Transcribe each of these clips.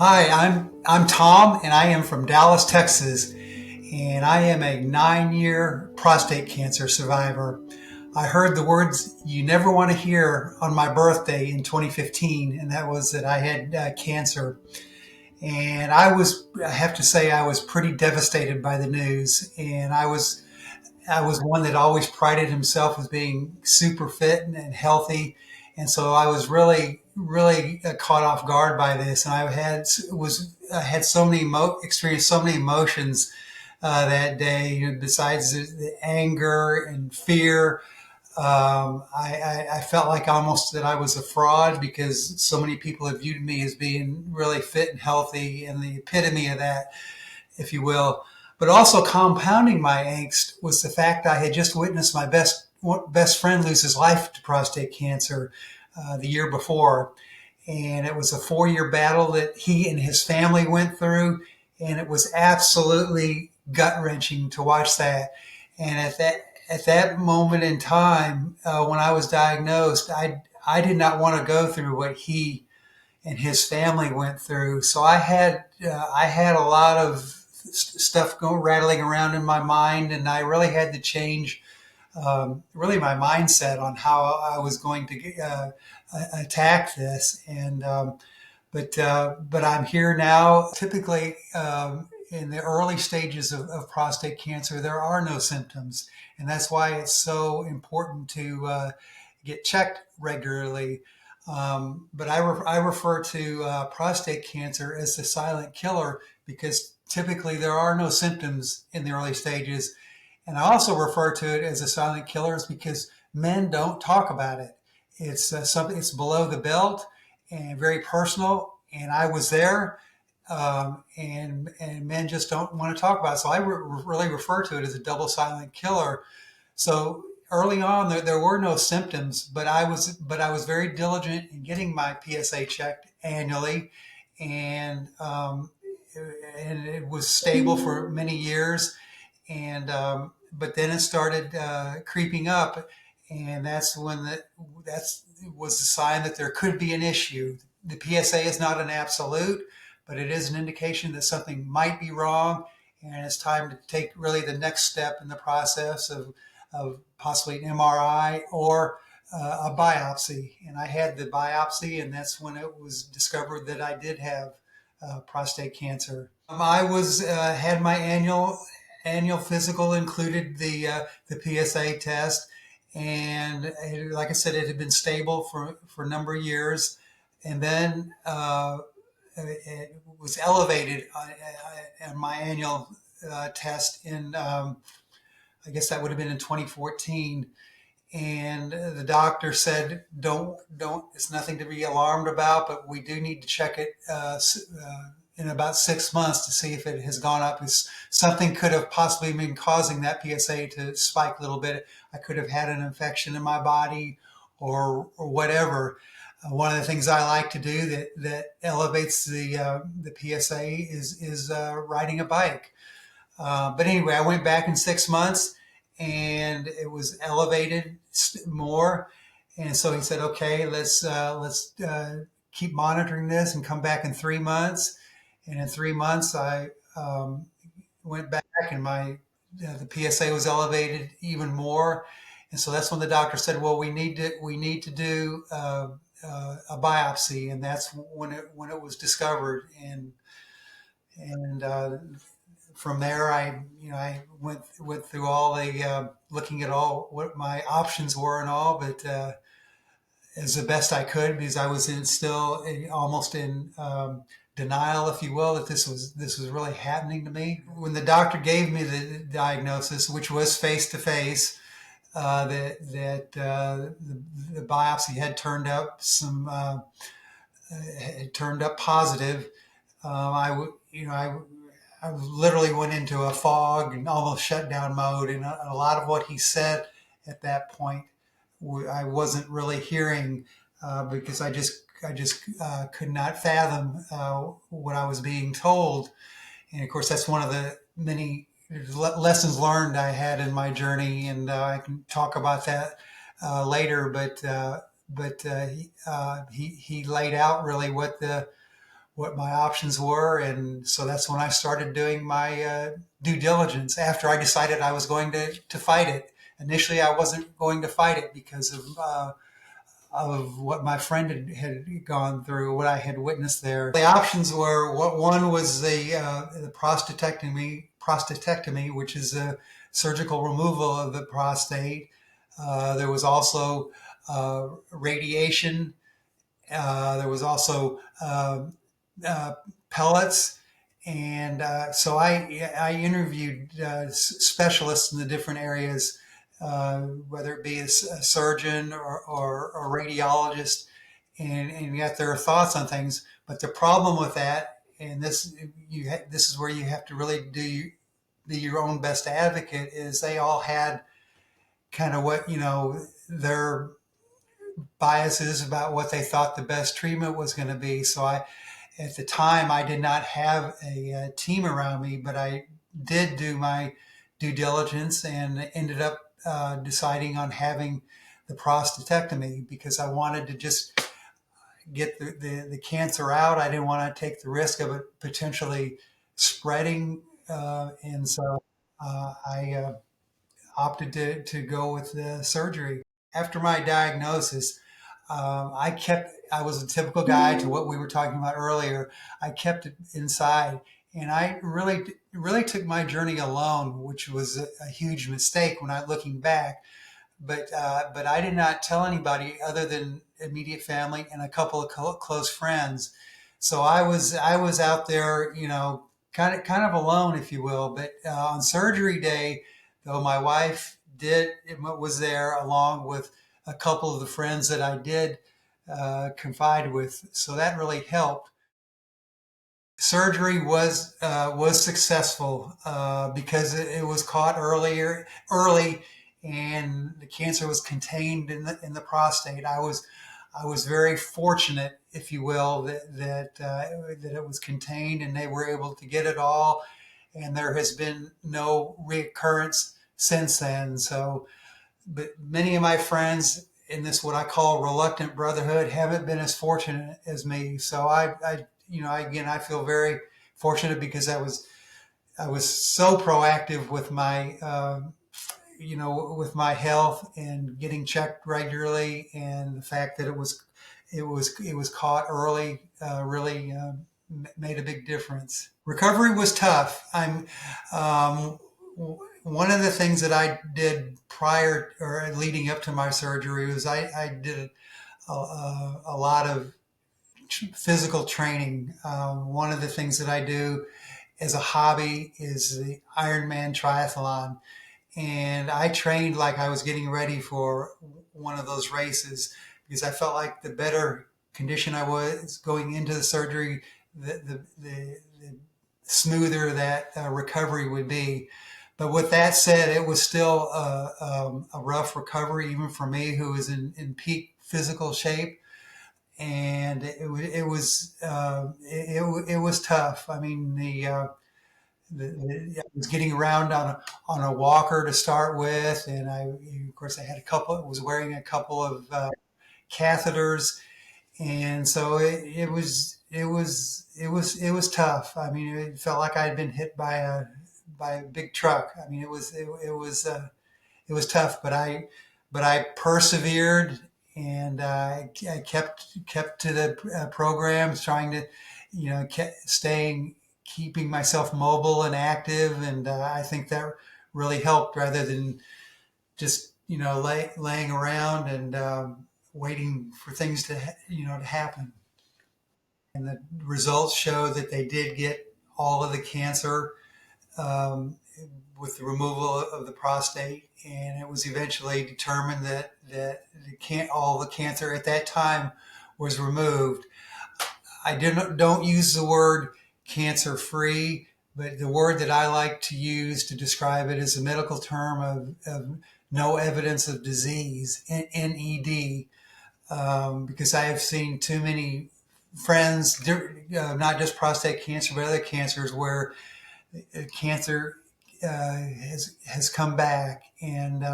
Hi, I'm Tom, and I am from Dallas, Texas, and I am a 9-year prostate cancer survivor. I heard the words you never want to hear on my birthday in 2015, and that was that I had cancer. And I have to say, I was pretty devastated by the news. And I was one that always prided himself as being super fit and healthy, and so I was really caught off guard by this. And I had so many experienced so many emotions that day. Besides the anger and fear, I felt like almost that I was a fraud because so many people have viewed me as being really fit and healthy and the epitome of that, if you will. But also compounding my angst was the fact I had just witnessed my best friend lose his life to prostate cancer the year before, and it was a 4-year battle that he and his family went through, and it was absolutely gut wrenching to watch that. And at that moment in time, when I was diagnosed, I did not want to go through what he and his family went through. So I had a lot of stuff going rattling around in my mind, and I really had to change really my mindset on how I was going to attack this. And but I'm here now. Typically, in the early stages of prostate cancer, there are no symptoms, and that's why it's so important to get checked regularly. But I refer to prostate cancer as the silent killer because typically there are no symptoms in the early stages. And I also refer to it as a silent killer because men don't talk about it. It's something, it's below the belt and very personal. And I was there, and men just don't want to talk about it. So I really refer to it as a double silent killer. So early on, there were no symptoms, but I was very diligent in getting my PSA checked annually, and and it was stable for many years. And but then it started creeping up, and that's was the sign that there could be an issue. The PSA is not an absolute, but it is an indication that something might be wrong, and it's time to take really the next step in the process of possibly an MRI or a biopsy. And I had the biopsy, and that's when it was discovered that I did have prostate cancer. I was had my annual physical, included the PSA test, and like I said, it had been stable for a number of years, and then it was elevated on my annual test in I guess that would have been in 2014. And the doctor said, don't, it's nothing to be alarmed about, but we do need to check it in about 6 months to see if it has gone up. Something could have possibly been causing that PSA to spike a little bit. I could have had an infection in my body or whatever. One of the things I like to do that elevates the PSA is riding a bike. But anyway, I went back in 6 months, and it was elevated more. And so he said, "Okay, let's keep monitoring this and come back in 3 months." And in 3 months, I went back, and my the PSA was elevated even more. And so that's when the doctor said, "Well, we need to do a biopsy," and that's when it was discovered. And from there, I went through all the looking at all what my options were and all, but as the best I could, because I was almost in denial, if you will, that this was really happening to me. When the doctor gave me the diagnosis, which was face to face, the biopsy had turned up it turned up positive. I literally went into a fog and almost shutdown mode, and a lot of what he said at that point, I wasn't really hearing because I just could not fathom what I was being told. And of course, that's one of the many lessons learned I had in my journey, and I can talk about that later. But he laid out really what my options were. And so that's when I started doing my due diligence after I decided I was going to fight it. Initially, I wasn't going to fight it because of what my friend had gone through, what I had witnessed there. The options were, what one was the prostatectomy, which is a surgical removal of the prostate. There was also radiation. There was also pellets. And so I interviewed specialists in the different areas, whether it be a surgeon or a radiologist, and got their thoughts on things. But the problem with that, and this is where you have to really be your own best advocate, is they all had kind of what, their biases about what they thought the best treatment was going to be. So at the time, I did not have a team around me, but I did do my due diligence and ended up deciding on having the prostatectomy because I wanted to just get the cancer out. I didn't want to take the risk of it potentially spreading. And so I opted to go with the surgery. After my diagnosis, I was a typical guy to what we were talking about earlier. I kept it inside, and I really took my journey alone, which was a huge mistake when I looking back. But I did not tell anybody other than immediate family and a couple of close friends. So I was out there, kind of alone, if you will. But on surgery day, though, my wife was there along with a couple of the friends that I did confide with. So that really helped. Surgery was successful because it was caught early, and the cancer was contained in the prostate. I was very fortunate, if you will, that it was contained and they were able to get it all, and there has been no reoccurrence since then. So, but many of my friends in this what I call reluctant brotherhood haven't been as fortunate as me. So again, I feel very fortunate because I was so proactive with my with my health and getting checked regularly, and the fact that it was caught early really made a big difference. Recovery was tough. Um, One of the things that I did prior or leading up to my surgery was I did a lot of physical training. One of the things that I do as a hobby is the Ironman triathlon. And I trained like I was getting ready for one of those races because I felt like the better condition I was going into the surgery, the smoother that recovery would be. But with that said, it was still a rough recovery, even for me, who was in peak physical shape, and it was tough. I mean, I was getting around on a walker to start with, and of course, I had was wearing a couple of catheters, and so it was tough. I mean, it felt like I had been hit by a big truck. I mean, it was tough, but I persevered, and I kept to the programs, trying to, keeping myself mobile and active, and I think that really helped rather than just laying around and waiting for things to happen. And the results show that they did get all of the cancer um, with the removal of the prostate, and it was eventually determined that all the cancer at that time was removed. I don't use the word cancer free, but the word that I like to use to describe it is a medical term of no evidence of disease, NED, because I have seen too many friends, not just prostate cancer, but other cancers, where cancer has come back, and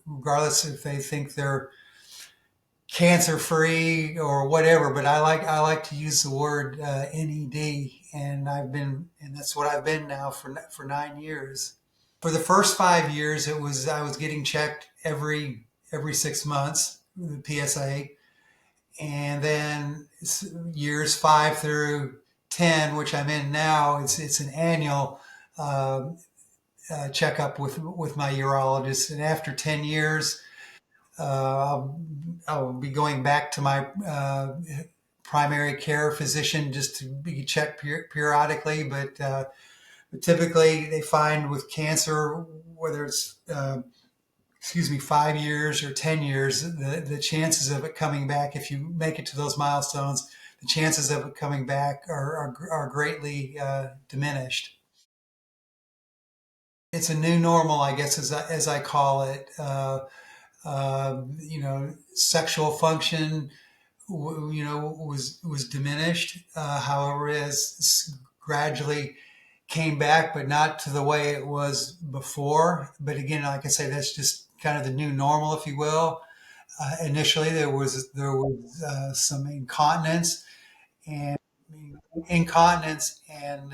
regardless if they think they're cancer free or whatever, but I like to use the word NED, and that's what I've been now for 9 years. For the first 5 years, I was getting checked every 6 months, the PSA, and then years 5 through 10, which I'm in now, it's an annual uh, checkup with my urologist, and after 10 years, I'll be going back to my primary care physician just to be checked periodically. But typically, they find with cancer, whether it's 5 years or 10 years, the chances of it coming back, if you make it to those milestones, the chances of it coming back are greatly diminished. It's a new normal, I guess, as I call it. Sexual function, was diminished. However, as gradually came back, but not to the way it was before. But again, like I say, that's just kind of the new normal, if you will. Initially, there was some and incontinence and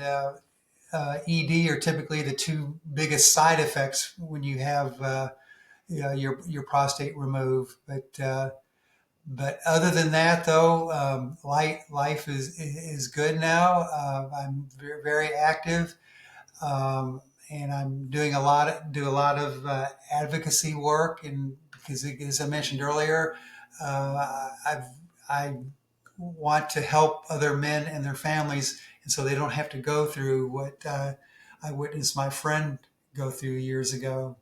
ED are typically the two biggest side effects when you have your prostate removed. But other than that, though, life is good now. I'm very, very active, and I'm doing a lot of advocacy work. And because, as I mentioned earlier, I want to help other men and their families, and so they don't have to go through what I witnessed my friend go through years ago.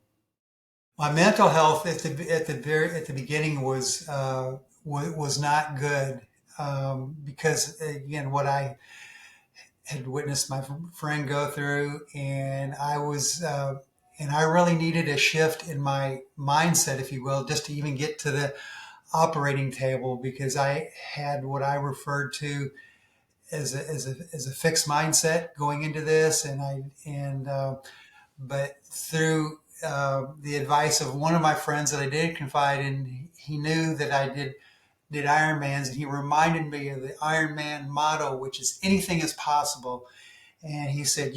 My mental health at the beginning was not good, because again, what I had witnessed my friend go through, and I really needed a shift in my mindset, if you will, just to even get to the operating table, because I had what I referred to as a fixed mindset going into this, but through the advice of one of my friends that I did confide in, he knew that I did Ironmans, and he reminded me of the Ironman motto, which is anything is possible. And he said,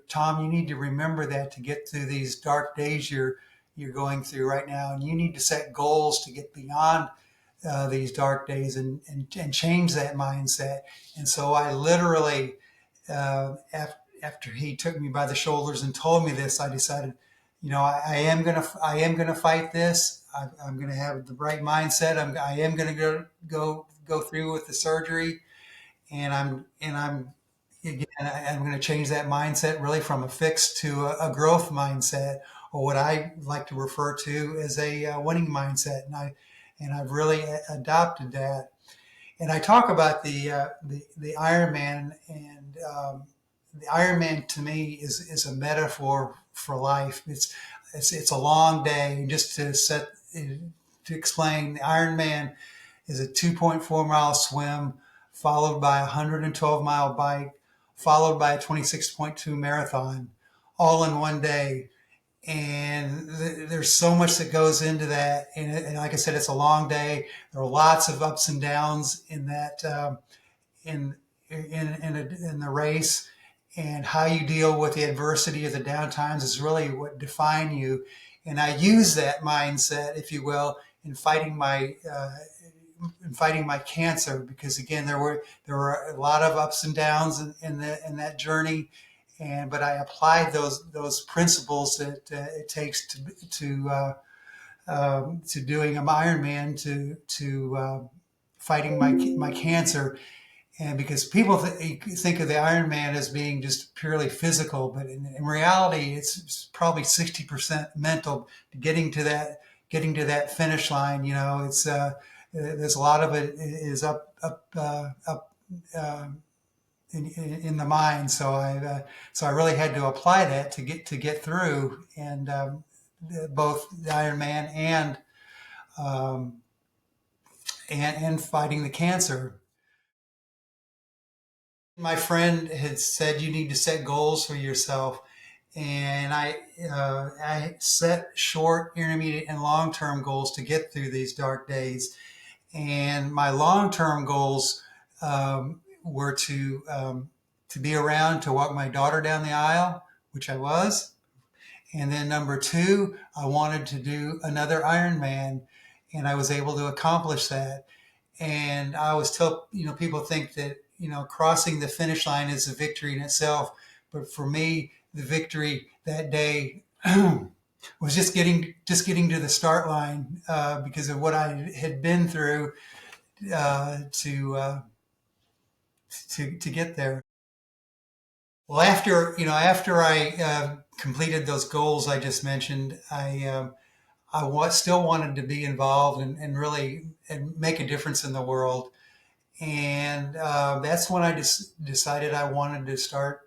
Tom, you need to remember that to get through these dark days you're going through right now, and you need to set goals to get beyond these dark days and change that mindset. And so I literally, after he took me by the shoulders and told me this, I decided, I am gonna fight this. I'm gonna have the right mindset. I am gonna go through with the surgery, and again, I'm going to change that mindset really from a fixed to a growth mindset, or what I like to refer to as a winning mindset. And I've really adopted that. And I talk about the Ironman, and the Ironman to me is a metaphor for life. It's a long day. Just to explain, the Ironman is a 2.4 mile swim, followed by a 112-mile bike, followed by a 26.2 marathon, all in one day. And there's so much that goes into that. And like I said, it's a long day. There are lots of ups and downs in that, in in the race, and how you deal with the adversity of the downtimes is really what define you. And I use that mindset, if you will, in fighting my cancer, because again, there were a lot of ups and downs in that journey, but I applied those principles that it takes to doing an Ironman, to fighting my cancer. And because people think of the Ironman as being just purely physical, but in reality, it's probably 60% mental. Getting to that finish line, there's a lot of it is up in the mind. So I really had to apply that to get through, and both the Ironman um, and fighting the cancer. My friend had said you need to set goals for yourself, and I set short, intermediate, and long term goals to get through these dark days. And my long-term goals were to be around to walk my daughter down the aisle, which I was. And then number two, I wanted to do another Ironman, and I was able to accomplish that. And I always tell, people think that, crossing the finish line is a victory in itself. But for me, the victory that day was just getting to the start line because of what I had been through uh, to, uh, to get there. Well, after I completed those goals I just mentioned, still wanted to be involved and really and make a difference in the world. And that's when I just decided I wanted to start.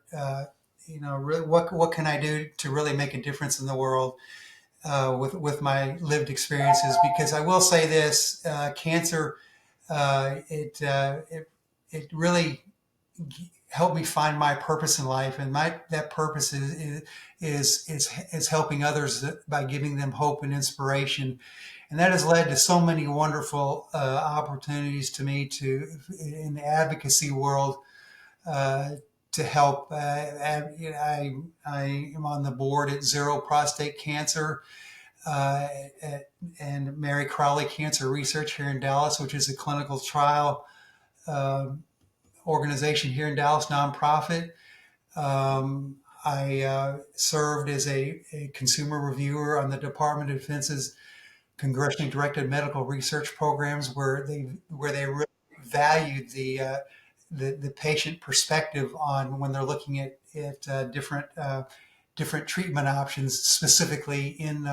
Really, what can I do to really make a difference in the world with my lived experiences? Because I will say this: cancer, it really helped me find my purpose in life, and my that purpose is helping others by giving them hope and inspiration, and that has led to so many wonderful opportunities to me to in the advocacy world uh, to help. I am on the board at Zero Prostate Cancer uh, and Mary Crowley Cancer Research here in Dallas, which is a clinical trial uh, organization here in Dallas, nonprofit. Um, I served as a consumer reviewer on the Department of Defense's congressionally directed medical research programs, where they really valued the patient perspective on when they're looking at different treatment options, specifically in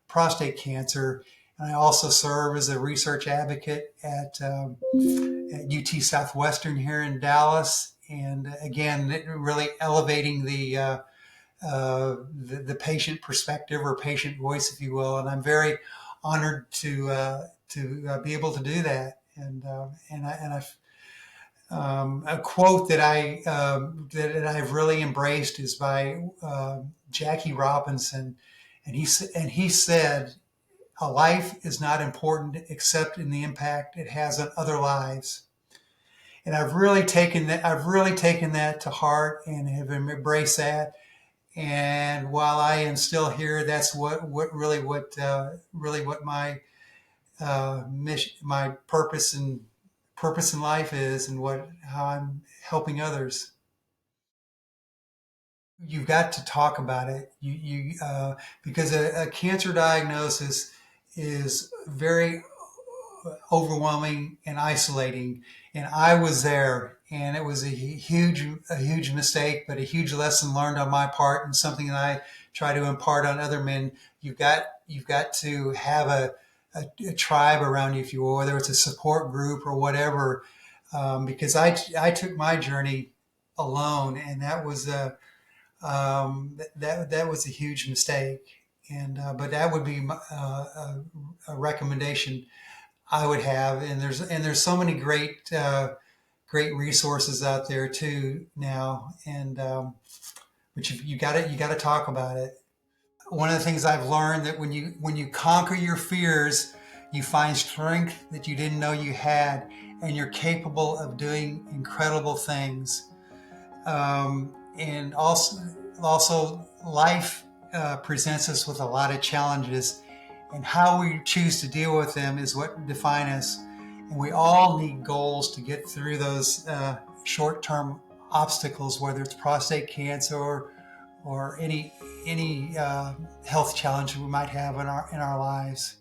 prostate cancer. And I also serve as a research advocate at UT Southwestern here in Dallas, and again, really elevating the patient perspective or patient voice, if you will. And I'm very honored to be able to do that. And a quote that I've really embraced is by Jackie Robinson, and he said, "A life is not important except in the impact it has on other lives." And I've really taken that to heart and have embraced that. And while I am still here, that's what my mission, my purpose in life is, and how I'm helping others. You've got to talk about it. Because a cancer diagnosis is very overwhelming and isolating. And I was there, and it was a huge mistake, but a huge lesson learned on my part, and something that I try to impart on other men. You've got to have a tribe around you, if you will, whether it's a support group or whatever. Because I took my journey alone, and that was a huge mistake. And but that would be a recommendation I would have. And there's so many great resources out there too now, and but you got to talk about it. One of the things I've learned, that when you conquer your fears, you find strength that you didn't know you had, and you're capable of doing incredible things. And also life presents us with a lot of challenges, and how we choose to deal with them is what define us. And we all need goals to get through those short-term obstacles, whether it's prostate cancer or any health challenge we might have in our lives.